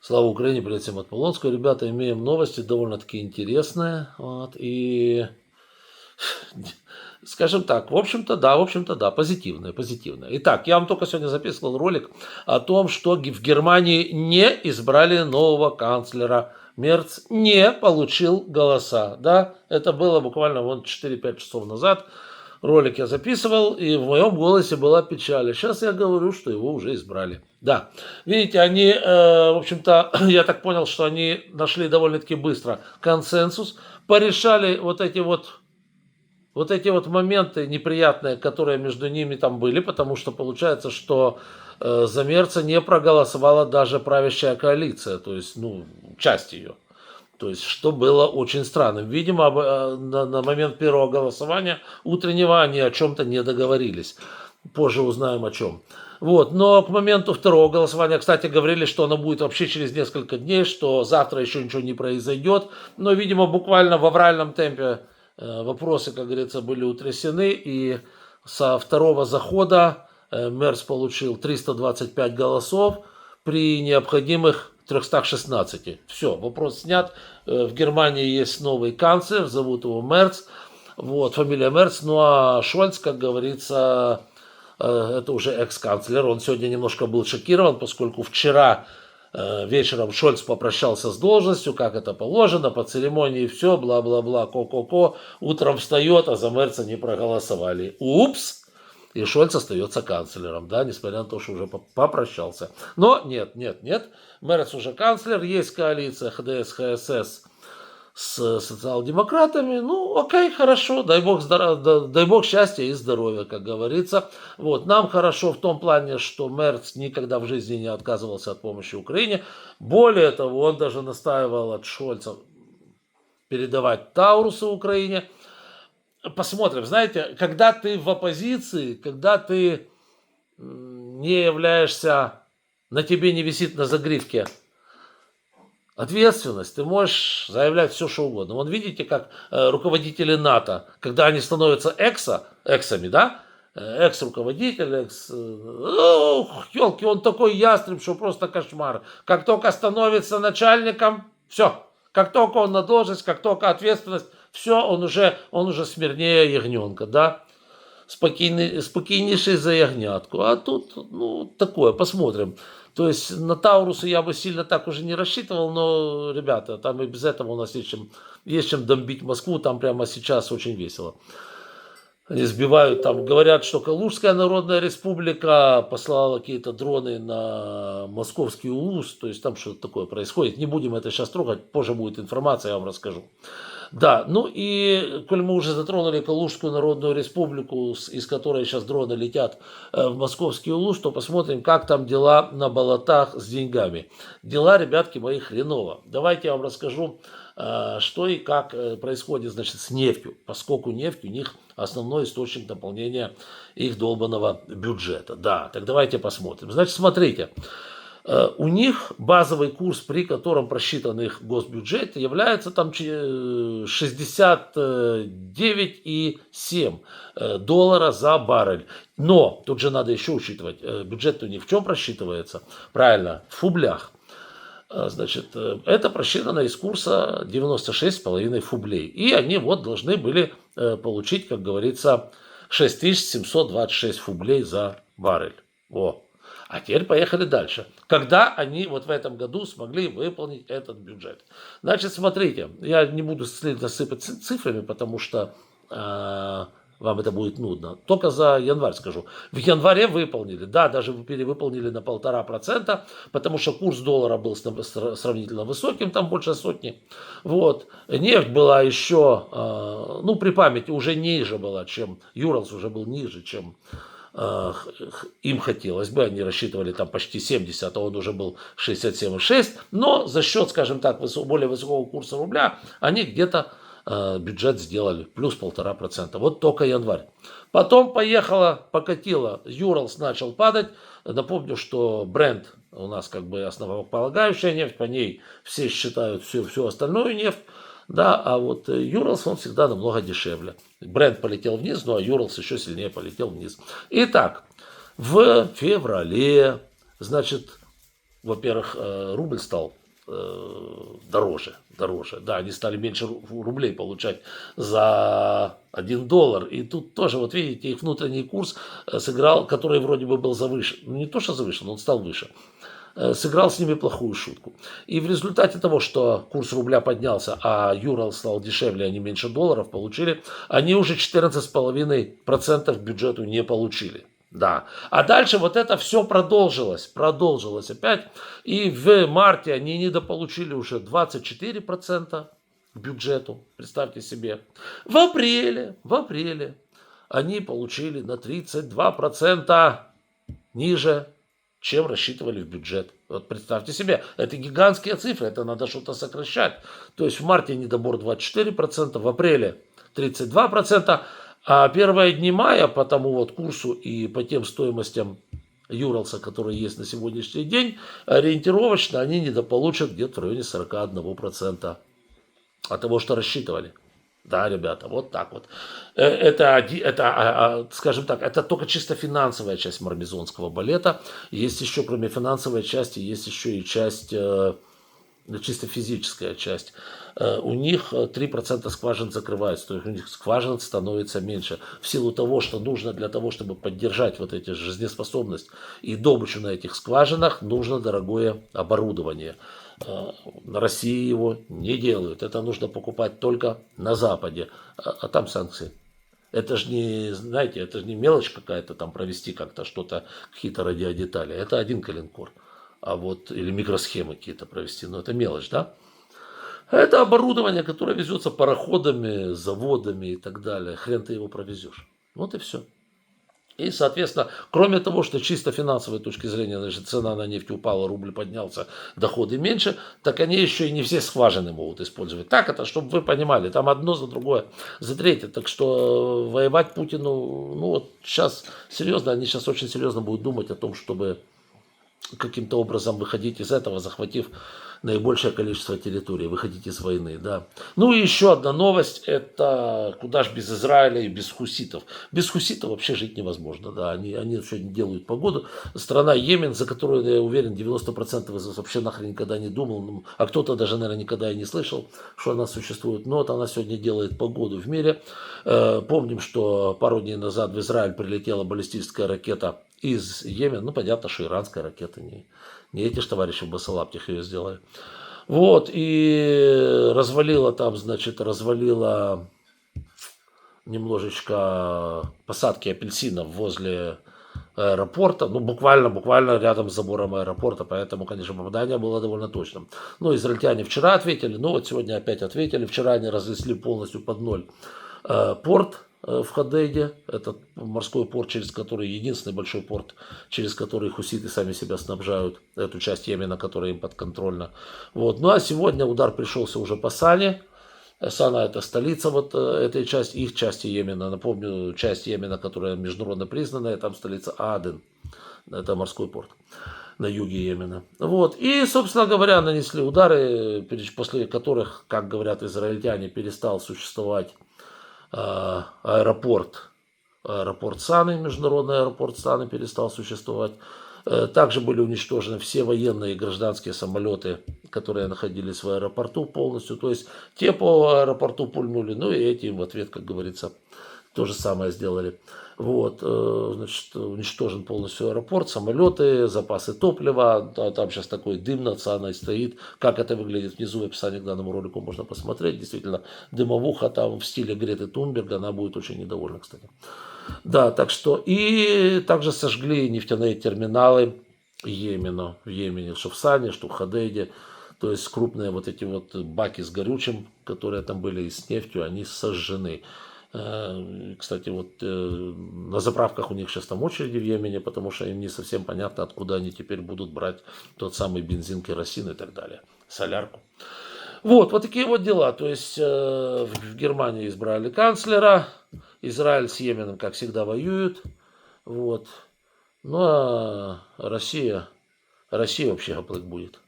Слава Украине, привет всем от Полонского. Ребята, имеем новости довольно-таки интересные. И скажем так, в общем-то, да, позитивные. Итак, я вам только сегодня записывал ролик о том, что в Германии не избрали нового канцлера. Мерц не получил голоса. Да, это было буквально 4-5 часов назад. Ролик я записывал, и в моем голосе была печаль. Сейчас я говорю, что его уже избрали. Да, видите, они, в общем-то, я так понял, что они нашли довольно-таки быстро консенсус, порешали вот эти вот моменты неприятные, которые между ними там были, потому что получается, что за Мерца не проголосовала даже правящая коалиция, то есть, часть ее. То есть, что было очень странным. Видимо, на момент первого голосования утреннего они о чем-то не договорились. Позже узнаем о чем. Вот. Но к моменту второго голосования, кстати, говорили, что оно будет вообще через несколько дней, что завтра еще ничего не произойдет. Но, видимо, буквально в авральном темпе вопросы, как говорится, были утрясены. И со второго захода Мерц получил 325 голосов при необходимых 316. Все, вопрос снят. В Германии есть новый канцлер, зовут его Мерц. Вот, фамилия Мерц. Ну а Шольц, как говорится, это уже экс-канцлер. Он сегодня немножко был шокирован, поскольку вчера вечером Шольц попрощался с должностью, как это положено, по церемонии все, бла-бла-бла, ко-ко-ко. Утром встает, а за Мерца не проголосовали. Упс! И Шольц остается канцлером, да, несмотря на то, что уже попрощался. Но нет. Мерц уже канцлер, есть коалиция ХДС, ХСС с социал-демократами. Ну, окей, хорошо, дай бог счастья и здоровья, как говорится. Вот, нам хорошо в том плане, что Мерц никогда в жизни не отказывался от помощи Украине. Более того, он даже настаивал от Шольца передавать Таурусы Украине. Посмотрим, знаете, когда ты в оппозиции, когда ты не являешься, на тебе не висит на загривке ответственность, ты можешь заявлять все, что угодно. Вот видите, как руководители НАТО, когда они становятся эксами, да, экс-руководитель, елки, он такой ястреб, что просто кошмар. Как только становится начальником, все. Как только он на должность, как только ответственность, все, он уже смирнее ягненка, да. Спокійніший за ягнятку. А тут, такое, посмотрим. То есть на Таурусы я бы сильно так уже не рассчитывал, но, ребята, там и без этого у нас есть чем бомбить Москву, там прямо сейчас очень весело. Они сбивают, там говорят, что Калужская Народная Республика послала какие-то дроны на московский УЛУС, то есть там что-то такое происходит. Не будем это сейчас трогать, позже будет информация, я вам расскажу. Да, ну и, коль мы уже затронули Калужскую Народную Республику, из которой сейчас дроны летят в московский УЛУС, то посмотрим, как там дела на болотах с деньгами. Дела, ребятки мои, хреново. Давайте я вам расскажу, что и как происходит, значит, с нефтью, поскольку нефть у них основной источник наполнения их долбанного бюджета. Да, так давайте посмотрим. Значит, смотрите. У них базовый курс, при котором просчитан их госбюджет, является там 69,7 доллара за баррель. Но тут же надо еще учитывать, бюджет у них в чем просчитывается? Правильно, в фублях. Значит, это просчитано из курса 96,5 фублей. И они вот должны были получить, как говорится, 6726 фублей за баррель. О. А теперь поехали дальше. Когда они вот в этом году смогли выполнить этот бюджет? Значит, смотрите, я не буду сыпать цифрами, потому что вам это будет нудно. Только за январь скажу. В январе выполнили, да, даже перевыполнили на 1,5%, потому что курс доллара был сравнительно высоким, там больше сотни. Вот. Нефть была еще, при памяти уже ниже была, чем Юралс уже был ниже, чем им хотелось бы, они рассчитывали там почти 70, а он уже был 67,6, но за счет, скажем так, более высокого курса рубля, они где-то бюджет сделали плюс 1,5%. Вот только январь. Потом покатило, Юралс начал падать. Напомню, что Brent у нас как бы основополагающая нефть, по ней все считают всю остальную нефть. Да, а вот Юралс, он всегда намного дешевле. Brent полетел вниз, ну а Юралс еще сильнее полетел вниз. Итак, в феврале, значит, во-первых, рубль стал дороже. Да, они стали меньше рублей получать за $1. И тут тоже, вот видите, их внутренний курс сыграл, который вроде бы был завышен. Ну, не то, что завышен, он стал выше. Сыграл с ними плохую шутку. И в результате того, что курс рубля поднялся, а юрль стал дешевле, они меньше долларов получили, они уже 14,5% к бюджету не получили. Да. А дальше вот это все продолжилось опять. И в марте они недополучили уже 24% к бюджету, представьте себе. В апреле они получили на 32% ниже, чем рассчитывали в бюджет. Вот представьте себе, это гигантские цифры, это надо что-то сокращать. То есть в марте недобор 24%, в апреле 32%, а первые дни мая по тому вот курсу и по тем стоимостям юрлса, которые есть на сегодняшний день, ориентировочно они недополучат где-то в районе 41% от того, что рассчитывали. Да, ребята, вот так вот. Скажем так, это только чисто финансовая часть мармезонского балета. Есть еще, кроме финансовой части, есть еще и часть, чисто физическая часть. У них 3% скважин закрывается, то есть у них скважин становится меньше. В силу того, что нужно для того, чтобы поддержать вот эти жизнеспособность и добычу на этих скважинах, нужно дорогое оборудование. На России его не делают. Это нужно покупать только на Западе. А там санкции. Это же не, знаете, это же не мелочь какая-то там провести как-то что-то, какие-то радиодетали. Это один калинкор. А вот, или микросхемы какие-то провести. Но это мелочь, да? Это оборудование, которое везется пароходами, заводами и так далее. Хрен ты его провезешь. Вот и все. И, соответственно, кроме того, что чисто финансовой точки зрения, значит, цена на нефть упала, рубль поднялся, доходы меньше, так они еще и не все скважины могут использовать. Так это, чтобы вы понимали, там одно за другое, за третье. Так что воевать Путину, ну вот сейчас серьезно, они сейчас очень серьезно будут думать о том, чтобы каким-то образом выходить из этого, захватив наибольшее количество территорий, выходить из войны, да. Ну и еще одна новость, это куда же без Израиля и без хуситов. Без хуситов вообще жить невозможно, да, они сегодня делают погоду. Страна Йемен, за которую, я уверен, 90% из вас вообще нахрен никогда не думал, а кто-то даже, наверное, никогда и не слышал, что она существует. Но вот она сегодня делает погоду в мире. Помним, что пару дней назад в Израиль прилетела баллистическая ракета из Йемена. Ну, понятно, что иранская ракета, не эти же товарищи в Басалаптях ее сделали. Вот, и развалила там, значит, немножечко посадки апельсинов возле аэропорта, ну, буквально рядом с забором аэропорта, поэтому, конечно, попадание было довольно точным. Ну, израильтяне вчера ответили, ну, вот сегодня опять ответили. Вчера они разнесли полностью под ноль порт в Ходейде, это морской порт, через который, единственный большой порт, через который хуситы сами себя снабжают, эту часть Йемена, которая им подконтрольна. Вот. Ну а сегодня удар пришелся уже по Сане. Сана это столица вот этой части, их части Йемена. Напомню, часть Йемена, которая международно признанная, там столица Аден, это морской порт на юге Йемена. Вот. И, собственно говоря, нанесли удары, после которых, как говорят израильтяне, перестал существовать аэропорт Саны, международный аэропорт Саны перестал существовать. Также были уничтожены все военные и гражданские самолеты, которые находились в аэропорту полностью. То есть те по аэропорту пульнули, ну и эти в ответ, как говорится, то же самое сделали. Вот, значит, уничтожен полностью аэропорт, самолеты, запасы топлива. Там сейчас такой дым над Саной стоит. Как это выглядит внизу, в описании к данному ролику можно посмотреть. Действительно, дымовуха там в стиле Греты Тунберг. Она будет очень недовольна, кстати. Да, так что и также сожгли нефтяные терминалы Йемена, в Йемене, что в Сане, что в Ходейде. То есть крупные вот эти вот баки с горючим, которые там были и с нефтью, они сожжены. Кстати, вот на заправках у них сейчас там очереди в Йемене, потому что им не совсем понятно, откуда они теперь будут брать тот самый бензин, керосин и так далее, солярку. Вот такие вот дела. То есть в Германии избрали канцлера, Израиль с Йеменом, как всегда, воюют. Вот. Ну а Россия вообще гоплык будет.